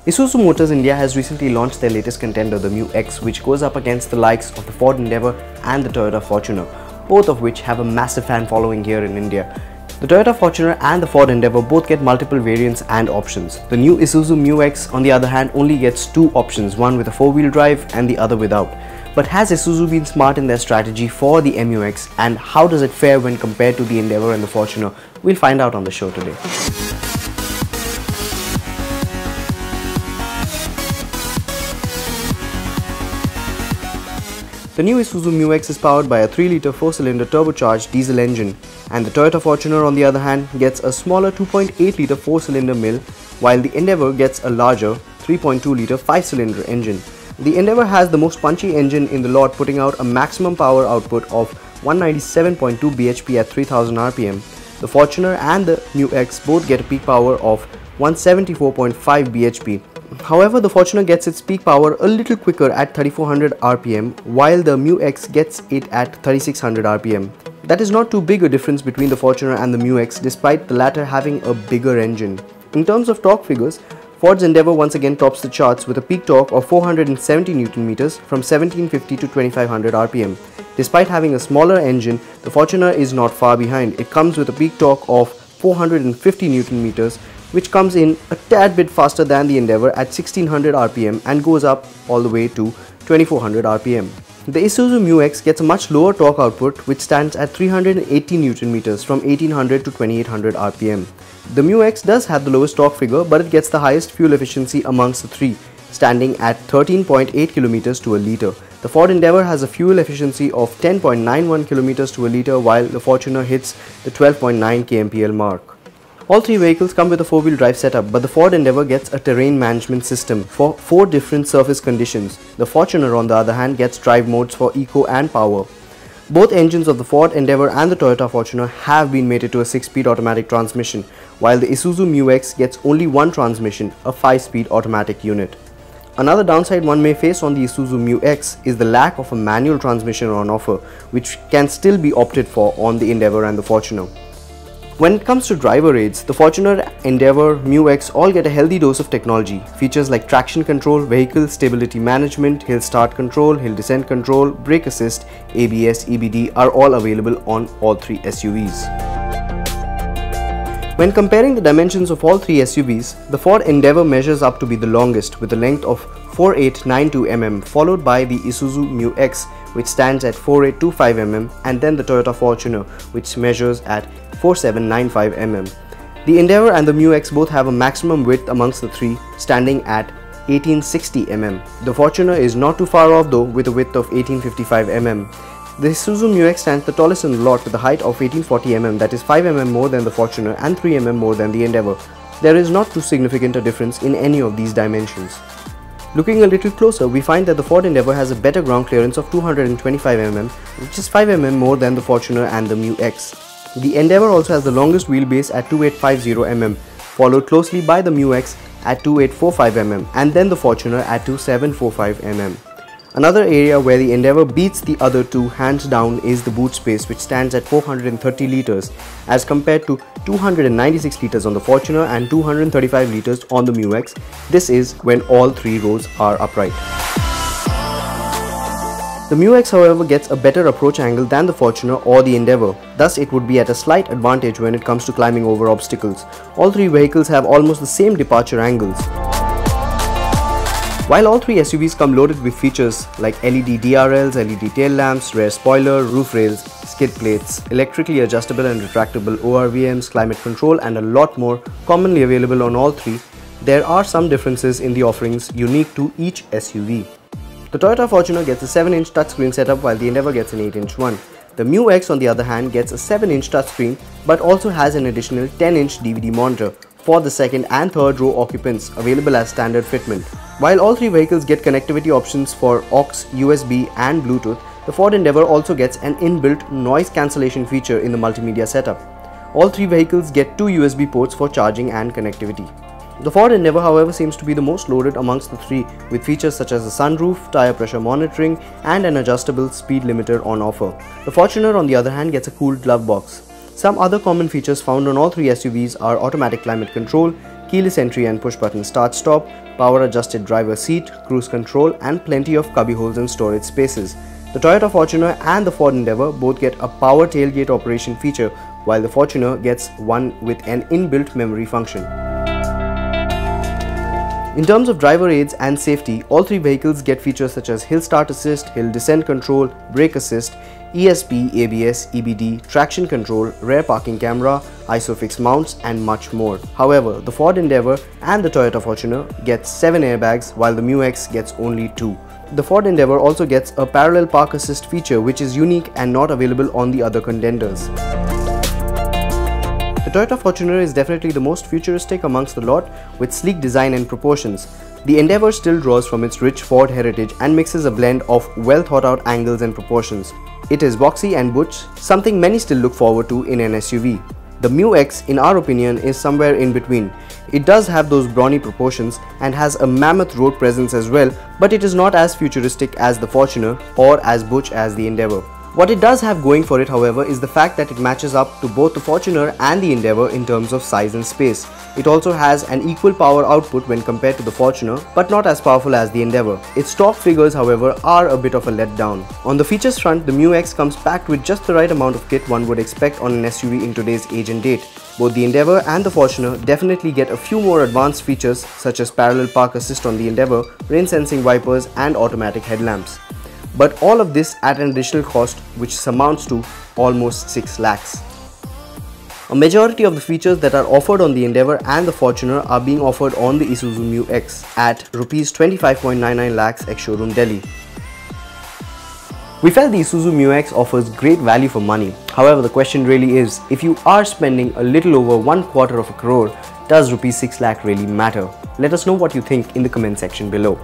Isuzu Motors India has recently launched their latest contender, the Mu X, which goes up against the likes of the Ford Endeavour and the Toyota Fortuner, both of which have a massive fan following here in India. The Toyota Fortuner and the Ford Endeavour both get multiple variants and options. The new Isuzu Mu X, on the other hand, only gets two options, one with a 4-wheel drive and the other without. But has Isuzu been smart in their strategy for the MU-X, and how does it fare when compared to the Endeavour and the Fortuner? We'll find out on the show today. The new Isuzu Mu-X is powered by a 3-litre 4-cylinder turbocharged diesel engine, and the Toyota Fortuner, on the other hand, gets a smaller 2.8-litre 4-cylinder mill, while the Endeavour gets a larger 3.2-litre 5-cylinder engine. The Endeavour has the most punchy engine in the lot, putting out a maximum power output of 197.2 bhp at 3000 rpm. The Fortuner and the Mu-X both get a peak power of 174.5 bhp. However, the Fortuner gets its peak power a little quicker at 3400 rpm, while the Mu-X gets it at 3600 rpm. That is not too big a difference between the Fortuner and the Mu-X, despite the latter having a bigger engine. In terms of torque figures, Ford's Endeavour once again tops the charts with a peak torque of 470 Nm from 1750 to 2500 rpm. Despite having a smaller engine, the Fortuner is not far behind. It comes with a peak torque of 450 Nm, which comes in a tad bit faster than the Endeavour at 1600 rpm and goes up all the way to 2400 rpm. The Isuzu Mu-X gets a much lower torque output, which stands at 380 Nm from 1800 to 2800 rpm. The Mu-X does have the lowest torque figure, but it gets the highest fuel efficiency amongst the three, standing at 13.8 km to a litre. The Ford Endeavour has a fuel efficiency of 10.91 km to a litre, while the Fortuner hits the 12.9 kmpl mark. All three vehicles come with a 4-wheel drive setup, but the Ford Endeavour gets a terrain management system for 4 different surface conditions. The Fortuner, on the other hand, gets drive modes for eco and power. Both engines of the Ford Endeavour and the Toyota Fortuner have been mated to a 6-speed automatic transmission, while the Isuzu Mu-X gets only one transmission, a 5-speed automatic unit. Another downside one may face on the Isuzu Mu-X is the lack of a manual transmission on offer, which can still be opted for on the Endeavour and the Fortuner. When it comes to driver aids, the Fortuner, Endeavour, Mu-X all get a healthy dose of technology. Features like traction control, vehicle stability management, hill start control, hill descent control, brake assist, ABS, EBD are all available on all three SUVs. When comparing the dimensions of all three SUVs, the Ford Endeavour measures up to be the longest with a length of 4892 mm, followed by the Isuzu Mu-X, which stands at 4825 mm, and then the Toyota Fortuner, which measures at 4795 mm. The Endeavour and the Mu-X both have a maximum width amongst the three, standing at 1860 mm. The Fortuner is not too far off though, with a width of 1855 mm. The Isuzu Mu-X stands the tallest in the lot with a height of 1840 mm, that is 5 mm more than the Fortuner and 3 mm more than the Endeavour. There is not too significant a difference in any of these dimensions. Looking a little closer, we find that the Ford Endeavour has a better ground clearance of 225 mm, which is 5 mm more than the Fortuner and the Mu-X. The Endeavour also has the longest wheelbase at 2850 mm, followed closely by the Mu-X at 2845 mm and then the Fortuner at 2745 mm. Another area where the Endeavour beats the other two hands down is the boot space, which stands at 430 litres as compared to 296 litres on the Fortuner and 235 litres on the Mu-X. This is when all three rows are upright. The Mu-X, however, gets a better approach angle than the Fortuner or the Endeavour, thus it would be at a slight advantage when it comes to climbing over obstacles. All three vehicles have almost the same departure angles. While all three SUVs come loaded with features like LED DRLs, LED tail lamps, rear spoiler, roof rails, skid plates, electrically adjustable and retractable ORVMs, climate control and a lot more commonly available on all three, there are some differences in the offerings unique to each SUV. The Toyota Fortuner gets a 7-inch touchscreen setup while the Endeavour gets an 8-inch one. The Mu-X, on the other hand, gets a 7-inch touchscreen but also has an additional 10-inch DVD monitor for the second and third row occupants, available as standard fitment. While all three vehicles get connectivity options for aux, USB and Bluetooth, the Ford Endeavour also gets an inbuilt noise cancellation feature in the multimedia setup. All three vehicles get 2 USB ports for charging and connectivity. The Ford Endeavour, however, seems to be the most loaded amongst the three, with features such as a sunroof, tyre pressure monitoring and an adjustable speed limiter on offer. The Fortuner, on the other hand, gets a cooled glove box. Some other common features found on all three SUVs are automatic climate control, keyless entry and push button start stop, power adjusted driver seat, cruise control and plenty of cubby holes and storage spaces. The Toyota Fortuner and the Ford Endeavour both get a power tailgate operation feature, while the Fortuner gets one with an inbuilt memory function. In terms of driver aids and safety, all three vehicles get features such as hill start assist, hill descent control, brake assist, ESP, ABS, EBD, traction control, rear parking camera, ISOFIX mounts and much more. However, the Ford Endeavour and the Toyota Fortuner get 7 airbags while the MU X gets only 2. The Ford Endeavour also gets a parallel park assist feature which is unique and not available on the other contenders. The Toyota Fortuner is definitely the most futuristic amongst the lot with sleek design and proportions. The Endeavour still draws from its rich Ford heritage and mixes a blend of well thought out angles and proportions. It is boxy and butch, something many still look forward to in an SUV. The MU X, in our opinion, is somewhere in between. It does have those brawny proportions and has a mammoth road presence as well, but it is not as futuristic as the Fortuner or as butch as the Endeavour. What it does have going for it, however, is the fact that it matches up to both the Fortuner and the Endeavour in terms of size and space. It also has an equal power output when compared to the Fortuner, but not as powerful as the Endeavour. Its stock figures, however, are a bit of a letdown. On the features front, the MU X comes packed with just the right amount of kit one would expect on an SUV in today's age and date. Both the Endeavour and the Fortuner definitely get a few more advanced features such as parallel park assist on the Endeavour, rain sensing wipers and automatic headlamps. But all of this at an additional cost which amounts to almost 6 lakhs. A majority of the features that are offered on the Endeavour and the Fortuner are being offered on the Isuzu MU X at Rs 25.99 lakhs ex-showroom Delhi. We felt the Isuzu MU X offers great value for money. However, the question really is, if you are spending a little over 1/4 of a crore, does Rs 6 lakh really matter? Let us know what you think in the comment section below.